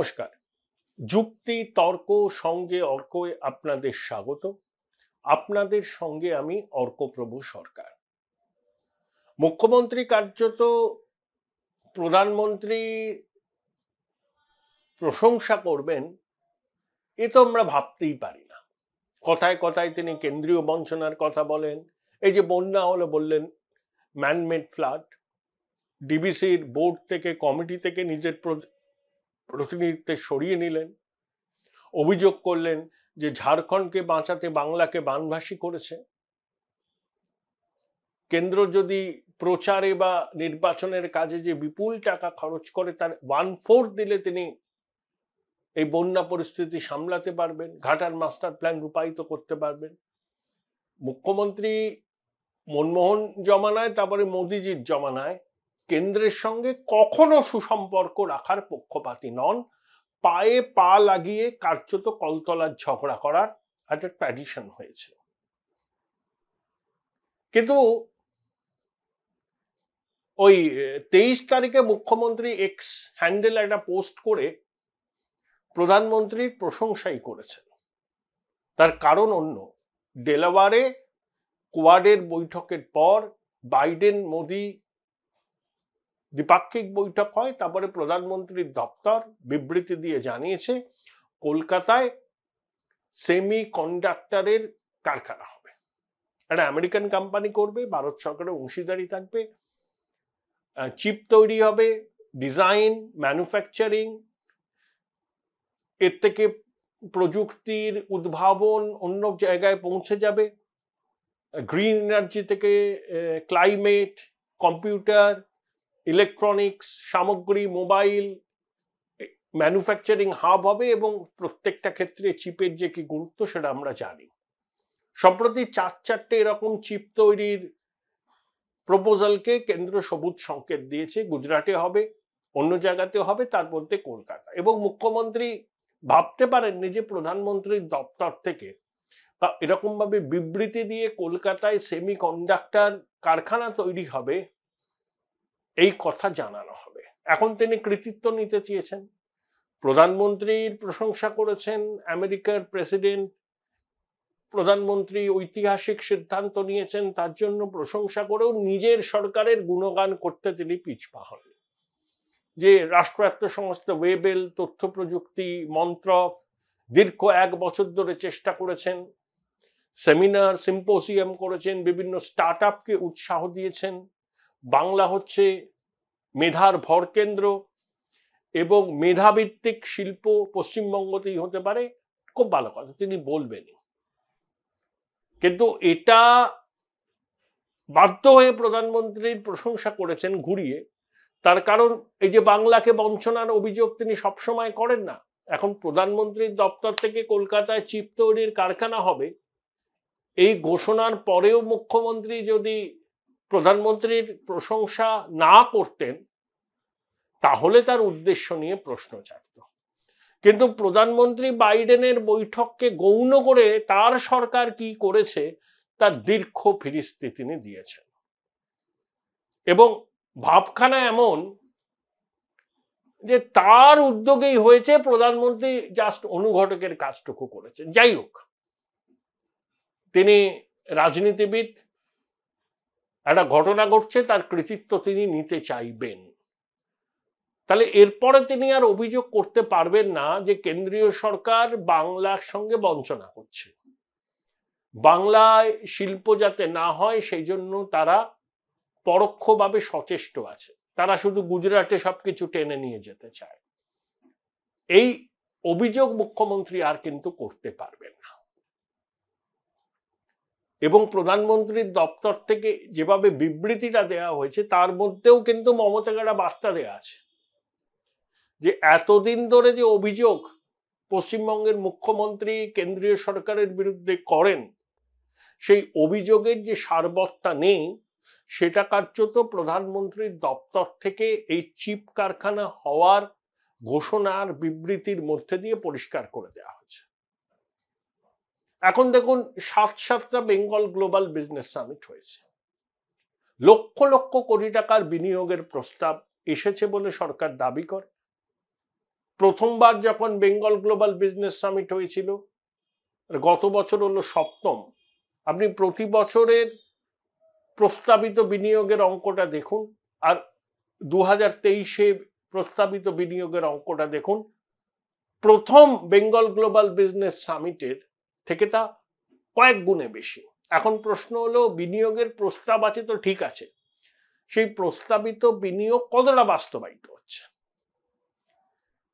নমস্কার। যুক্তি তর্ক সঙ্গে অর্কয়ে আপনাদের স্বাগত। আপনাদের সঙ্গে আমি অর্কপ্রভু সরকার। মুখ্যমন্ত্রী কার্যত প্রধানমন্ত্রী প্রশংসা করবেন এ তো আমরা ভাবতেই পারি না। কথায় কথায় তিনি কেন্দ্রীয় বঞ্চনার কথা বলেন। এই যে বন্যা হলো বললেন ম্যানমেড ফ্লাড, ডিবিসির বোর্ড থেকে কমিটি থেকে নিজের প্রতিনিধিত্ব সরিয়ে নিলেন। অভিযোগ করলেন যে ঝাড়খণ্ডকে বাঁচাতে বাংলাকে বানভাসী করেছে। কেন্দ্র যদি প্রচারে বা নির্বাচনের কাজে যে বিপুল টাকা খরচ করে তার 1/4 দিলে তিনি এই বন্যা পরিস্থিতি সামলাতে পারবেন, ঘাটার মাস্টার প্ল্যান রূপায়িত করতে পারবেন। মুখ্যমন্ত্রী মনমোহন জমানায় তারপরে মোদিজির জমানায় কেন্দ্রের সঙ্গে কখনো সুসম্পর্ক রাখার পক্ষপাতী নন। পায়ে পা লাগিয়ে কার্যত কলতলার ঝগড়া করার একটা ট্র্যাডিশন হয়েছে। কিন্তু ওই 23 তারিখে মুখ্যমন্ত্রী এক্স হ্যান্ডেল একটা পোস্ট করে প্রধানমন্ত্রীর প্রশংসাই করেছেন। তার কারণ অন্য। ডেলাওয়ারে কোয়াডের বৈঠকের পর বাইডেন মোদি দ্বিপাক্ষিক বৈঠক হয়, তারপরে প্রধানমন্ত্রীর দপ্তর বিবৃতি দিয়ে জানিয়েছে কলকাতায় সেমি কন্ডাক্টরের কারখানা হবে। একটা আমেরিকান কোম্পানি করবে, ভারত সরকারের অংশীদারি থাকবে, চিপ তৈরি হবে, ডিজাইন, ম্যানুফ্যাকচারিং, এর থেকে প্রযুক্তির উদ্ভাবন অন্য জায়গায় পৌঁছে যাবে। গ্রিন এনার্জি থেকে ক্লাইমেট, কম্পিউটার, ইলেকট্রনিক্স সামগ্রী, মোবাইল ম্যানুফ্যাকচারিং হাব হবে এবং প্রত্যেকটা ক্ষেত্রে চিপের যে কি গুরুত্ব সেটা আমরা জানি। সম্প্রতি 4-4টে এরকম চিপ তৈরির প্রপোজালকে কেন্দ্র সবুজ সংকেত দিয়েছে। গুজরাটে হবে, অন্য জায়গাতে হবে, তার মধ্যে কলকাতা। এবং মুখ্যমন্ত্রী ভাবতে পারেননি যে প্রধানমন্ত্রীর দপ্তর থেকে এরকম ভাবে বিবৃতি দিয়ে কলকাতায় সেমি কন্ডাক্টর কারখানা তৈরি হবে এই কথা জানানো হবে। এখন তিনি কৃতিত্ব নিতে চেয়েছেন। প্রধানমন্ত্রীর প্রশংসা করেছেন আমেরিকার প্রেসিডেন্ট, প্রধানমন্ত্রী ঐতিহাসিক সিদ্ধান্ত নিয়েছেন, তার জন্য প্রশংসা করেও নিজের সরকারের গুণগান করতে তিনি পিছপা হন। যে রাষ্ট্রায়ত্ত সংস্থা ওয়েবেল, তথ্য প্রযুক্তি মন্ত্রক দীর্ঘ 1 বছর ধরে চেষ্টা করেছেন, সেমিনার সিম্পোজিয়াম করেছেন, বিভিন্ন স্টার্ট আপকে উৎসাহ দিয়েছেন। বাংলা হচ্ছে মেধার ভরকেন্দ্র এবং মেধাভিত্তিক শিল্প পশ্চিমবঙ্গতেই হতে পারে। খুব ভালো কথা, তিনি বলবেনই। কিন্তু এটা বাধ্য হয়ে প্রধানমন্ত্রীর প্রশংসা করেছেন ঘুরিয়ে। তার কারণ এই যে বাংলাকে বঞ্চনার অভিযোগ তিনি সবসময় করেন না। এখন প্রধানমন্ত্রীর দপ্তর থেকে কলকাতায় চিপ তৈরির কারখানা হবে, এই ঘোষণার পরেও মুখ্যমন্ত্রী যদি প্রধানমন্ত্রীর প্রশংসা না করতেন তাহলে তার উদ্দেশ্য নিয়ে প্রশ্ন জাগত। কিন্তু প্রধানমন্ত্রী বাইডেনের বৈঠককে গৌণ করে তার সরকার কি করেছে তার দীর্ঘ ফিরিস্তি তিনি দিয়েছেন। এবং ভাবখানা এমন যে তার উদ্যোগেই হয়েছে, প্রধানমন্ত্রী জাস্ট অনুঘটকের কাজটুকু করেছেন। যাই হোক, তিনি রাজনীতিবিদ, একটা ঘটনা ঘটছে, তার কৃতিত্ব তিনি নিতে চাইবেন। তাহলে এরপরে তিনি আর অভিযোগ করতে পারবেন না যে কেন্দ্রীয় সরকার বাংলার সঙ্গে বঞ্চনা করছে, বাংলায় শিল্প যাতে না হয় সেই জন্য তারা পরোক্ষভাবে সচেষ্ট আছে, তারা শুধু গুজরাটে সবকিছু টেনে নিয়ে যেতে চায়। এই অভিযোগ মুখ্যমন্ত্রী আর কিন্তু করতে পারবেন না। এবং প্রধানমন্ত্রীর দপ্তর থেকে যেভাবে বিবৃতিটা দেওয়া হয়েছে তার মধ্যেও কিন্তু মমতাকে একটা বার্তা দেওয়া আছে যে এতদিন ধরে যে অভিযোগ পশ্চিমবঙ্গের মুখ্যমন্ত্রী কেন্দ্রীয় সরকারের বিরুদ্ধে করেন সেই অভিযোগের যে সারবত্তা নেই সেটা কার্যত প্রধানমন্ত্রীর দপ্তর থেকে এই চিপ কারখানা হওয়ার ঘোষণার বিবৃতির মধ্যে দিয়ে পরিষ্কার করে দেওয়া হয়েছে। এখন দেখুন 7টা বেঙ্গল গ্লোবাল বিজনেস সামিট হয়েছে, লক্ষ লক্ষ কোটি টাকার বিনিয়োগের প্রস্তাব এসেছে বলে সরকার দাবি করে। প্রথমবার যখন বেঙ্গল গ্লোবাল বিজনেস সামিট হয়েছিল, গত বছর হলো 7ম, আপনি প্রতি বছরের প্রস্তাবিত বিনিয়োগের অঙ্কটা দেখুন আর 2023-এ প্রস্তাবিত বিনিয়োগের অঙ্কটা দেখুন, প্রথম বেঙ্গল গ্লোবাল বিজনেস সামিটের থেকে তা কয়েক গুণে বেশি। এখন প্রশ্ন হলো, বিনিয়োগের প্রস্তাব আছে তো ঠিক আছে, সেই প্রস্তাবিত বিনিয়োগ কতটা বাস্তবায়িত হচ্ছে?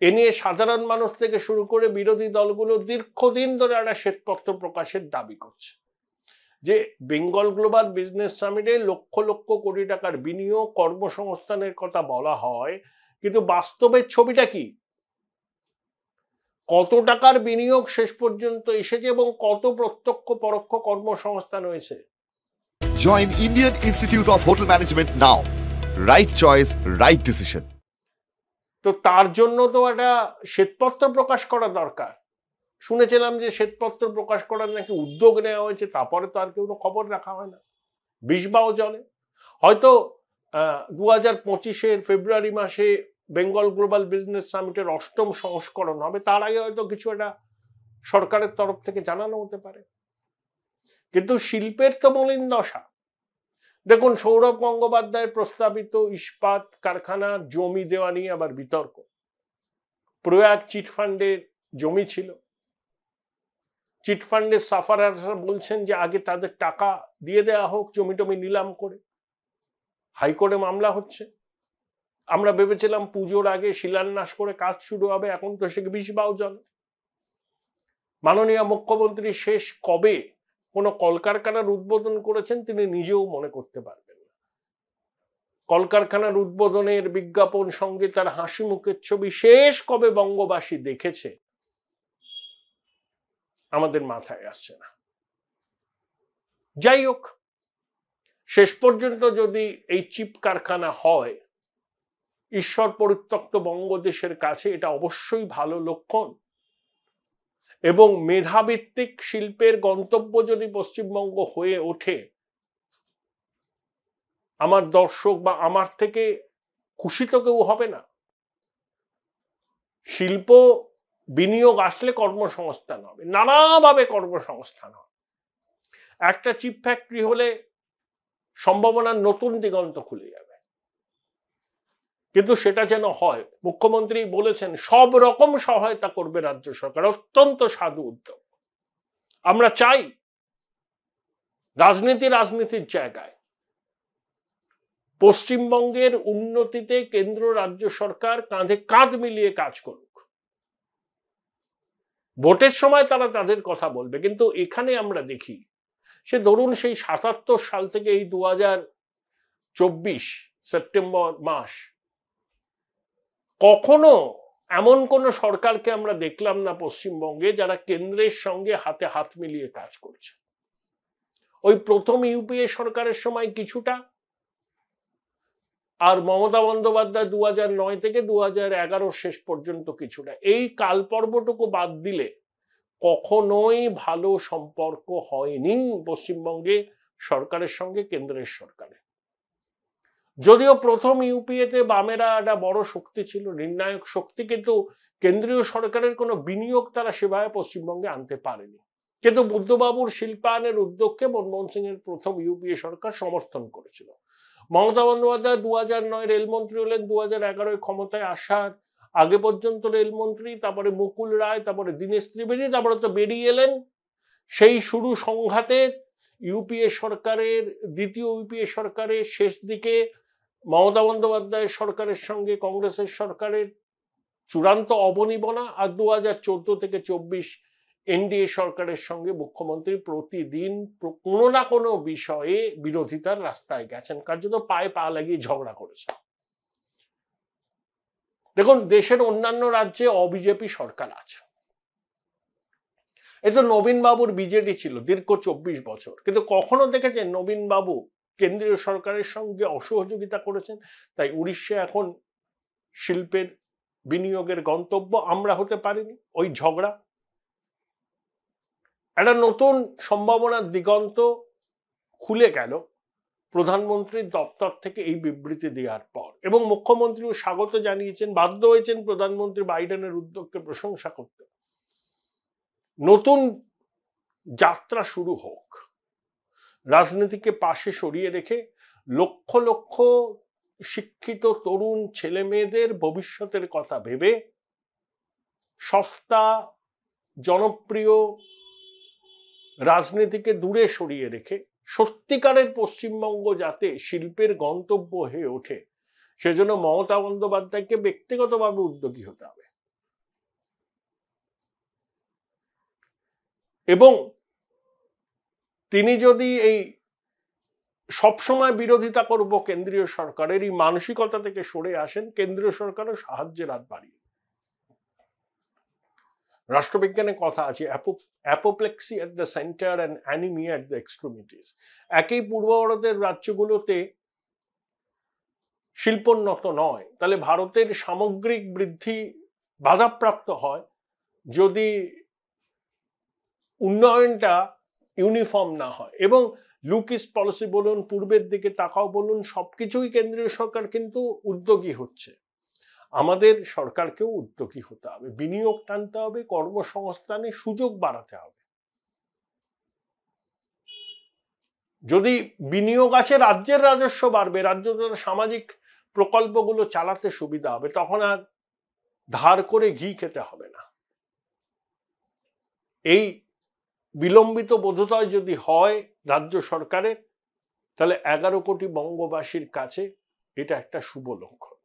এ নিয়ে সাধারণ মানুষ থেকে শুরু করে বিরোধী দলগুলো দীর্ঘদিন ধরে একটা শ্বেতপত্র প্রকাশের দাবি করছে যে বেঙ্গল গ্লোবাল বিজনেস সামিটে লক্ষ লক্ষ কোটি টাকার বিনিয়োগ, কর্মসংস্থানের কথা বলা হয়, কিন্তু বাস্তবের ছবিটা কি? কত টাকার বিনিয়োগ শেষ পর্যন্ত এসেছে এবং কত প্রত্যক্ষ পরোক্ষ কর্মসংস্থান হয়েছে? Join Indian Institute of Hotel Management now. Right choice, right decision. তো তার জন্য তো একটা শ্বেতপত্র প্রকাশ করা দরকার। শুনেছিলাম যে শ্বেতপত্র প্রকাশ করার নাকি উদ্যোগ নেওয়া হয়েছে, তারপরে তো আর কেউ খবর রাখা হয় না, বিষবাও জলে। হয়তো 2025-এর ফেব্রুয়ারি মাসে বেঙ্গল গ্লোবাল বিজনেস সামিটের 8ম সংস্করণ হবে, তার আগে হয়তো কিছু একটা সরকারের তরফ থেকে জানানো হতে পারে। কিন্তু শিল্পের তো মলিন দশা। দেখুন, সৌরভ গঙ্গোপাধ্যায়ের প্রস্তাবিত ইস্পাত কারখানার জমি দেওয়া নিয়ে আবার বিতর্ক। প্রয়াগ চিটফান্ডের জমি ছিল, চিটফান্ডের সাফারাররা বলছেন যে আগে তাদের টাকা দিয়ে দেওয়া হোক, জমি টমি নিলাম করে। হাইকোর্টে মামলা হচ্ছে। আমরা ভেবেছিলাম পুজোর আগে শিলান্যাস করে কাজ শুরু হবে, এখন তো সে বিষবাও জলে। মাননীয় মুখ্যমন্ত্রী শেষ কবে কোনো কলকারখানার উদ্বোধন করেছেন তিনি নিজেও মনে করতে পারবেন না। কলকারখানার উদ্বোধনের বিজ্ঞাপন সঙ্গে তার হাসি মুখের ছবি শেষ কবে বঙ্গবাসী দেখেছে আমাদের মাথায় আসছে না। যাই হোক, শেষ পর্যন্ত যদি এই চিপ কারখানা হয় ঈশ্বর পরিত্যক্ত বঙ্গদেশের কাছে, এটা অবশ্যই ভালো লক্ষণ। এবং মেধাভিত্তিক শিল্পের গন্তব্য যদি পশ্চিমবঙ্গ হয়ে ওঠে, আমার দর্শক বা আমার থেকে খুশি তো কেউ হবে না। শিল্প বিনিয়োগ আসলে কর্মসংস্থান হবে, নানাভাবে কর্মসংস্থান হবে। একটা চিপ ফ্যাক্টরি হলে সম্ভাবনার নতুন দিগন্ত খুলে যাবে। কিন্তু সেটা যেন হয়, মুখ্যমন্ত্রী বলেছেন সব রকম সহায়তা করবে রাজ্য সরকার। অত্যন্ত সাধু উদ্যোগ। আমরা চাই রাজনীতির জায়গায় পশ্চিমবঙ্গের উন্নতিতে কেন্দ্র রাজ্য সরকার কাঁধে কাঁধ মিলিয়ে কাজ করুক। ভোটের সময় তারা তাদের কথা বলবে, কিন্তু এখানে আমরা দেখি সে ধরুন সেই 77 সাল থেকে এই 2024 সেপ্টেম্বর মাস কখনো এমন কোন সরকারকে আমরা দেখলাম না পশ্চিমবঙ্গে যারা কেন্দ্রের সঙ্গে হাতে হাত মিলিয়ে কাজ করছে। ওই প্রথম ইউপিএ সরকারের সময় কিছুটা, আর মমতা বন্দ্যোপাধ্যায় 2009 থেকে 2011 শেষ পর্যন্ত কিছুটা। এই কাল পর্বটুকু বাদ দিলে কখনোই ভালো সম্পর্ক হয়নি পশ্চিমবঙ্গে সরকারের সঙ্গে কেন্দ্রের সরকারের। যদিও প্রথম ইউপিএতে বামেরা একটা বড় শক্তি ছিল, নির্ণায়ক শক্তি, কিন্তু কেন্দ্রীয় সরকারের কোনো বিনিয়োগ তারা সেভাবে পশ্চিমবঙ্গে আনতে পারেনি। কিন্তু বুদ্ধবাবুর শিল্পায়নের উদ্যোগকে মনমোহন সিং এর প্রথম ইউপিএ সরকার সমর্থন করেছিল। মমতা বন্দ্যোপাধ্যায় 2009 রেলমন্ত্রী হলেন, 2011 ক্ষমতায় আসার আগে পর্যন্ত রেলমন্ত্রী, তারপরে মুকুল রায়, তারপরে দীনেশ ত্রিবেদী, তারপরে তো বেরিয়ে এলেন। সেই শুরু সংঘাতের ইউপিএ সরকারের, দ্বিতীয় ইউপিএ সরকারের শেষ দিকে মমতা বন্দ্যোপাধ্যায়ের সরকারের সঙ্গে কংগ্রেসের সরকারের চূড়ান্ত অবনিবনা, আর 2014 থেকে 24 এনডিএ সরকারের সঙ্গে মুখ্যমন্ত্রী প্রতিদিন কোনো না কোনো বিষয়ে বিরোধিতার রাস্তায় গেছেন, কার্যত পায়ে পা লাগিয়ে ঝগড়া করেছেন। দেখুন, দেশের অন্যান্য রাজ্যে অবিজেপি সরকার আছে। এই তো নবীন বাবুর বিজেডি ছিল দীর্ঘ 24 বছর, কিন্তু কখনো দেখেছেন নবীন বাবু কেন্দ্রীয় সরকারের সঙ্গে অসহযোগিতা করেছেন? তাই উড়িষ্যা এখন শিল্পের বিনিয়োগের গন্তব্য আমরা হতে পারিনি। ওই ঝগড়া একটা নতুন সম্ভাবনার দিগন্ত খুলে গেল প্রধানমন্ত্রীর দপ্তর থেকে এই বিবৃতি দেওয়ার পর, এবং মুখ্যমন্ত্রীও স্বাগত জানিয়েছেন, বাধ্য হয়েছেন প্রধানমন্ত্রী বাইডেনের উদ্যোগকে প্রশংসা করতে। নতুন যাত্রা শুরু হোক, রাজনীতিকে পাশে সরিয়ে রেখে লক্ষ লক্ষ শিক্ষিত তরুণ ছেলে মেয়েদের ভবিষ্যতের কথা ভেবে সস্তা জনপ্রিয় রাজনীতিকে দূরে সরিয়ে রেখে সত্যিকারের পশ্চিমবঙ্গ যাতে শিল্পের গন্তব্য হয়ে ওঠে, সেজন্য মমতা বন্দ্যোপাধ্যায়কে ব্যক্তিগতভাবে উদ্যোগী হতে হবে। এবং তিনি যদি এই সবসময় বিরোধিতা করব কেন্দ্রীয় সরকারের এই মানসিকতা থেকে সরে আসেন, কেন্দ্রীয় সরকারও সাহায্যের হাত বাড়িয়ে। রাষ্ট্রবিজ্ঞানে কথা আছে, apoplexy at the centre and anaemia at the extremities. একই পূর্ব ভারতের রাজ্যগুলোতে শিল্পোন্নত নয়, তাহলে ভারতের সামগ্রিক বৃদ্ধি বাধাপ্রাপ্ত হয় যদি উন্নয়নটা ইউনিফর্ম না হয়। এবং লুক ইস্ট পলিসি বলুন, পূর্বের দিকে তাকাও বলুন, সবকিছুই কেন্দ্রীয় সরকার কিন্তু উদ্যোগী হচ্ছে। আমাদের সরকারকেও উদ্যোগী হতে হবে, বিনিয়োগ টানতে হবে, কর্মসংস্থানে সুযোগ বাড়াতে হবে। যদি বিনিয়োগ আসে, রাজ্যের রাজস্ব বাড়বে, রাজ্য সামাজিক প্রকল্পগুলো চালাতে সুবিধা হবে, তখন আর ধার করে ঘি খেতে হবে না। এই বিলম্বিত বোধোদয় যদি হয় রাজ্য সরকারের, তাহলে 11 কোটি বঙ্গবাসীর কাছে এটা একটা শুভ লক্ষণ।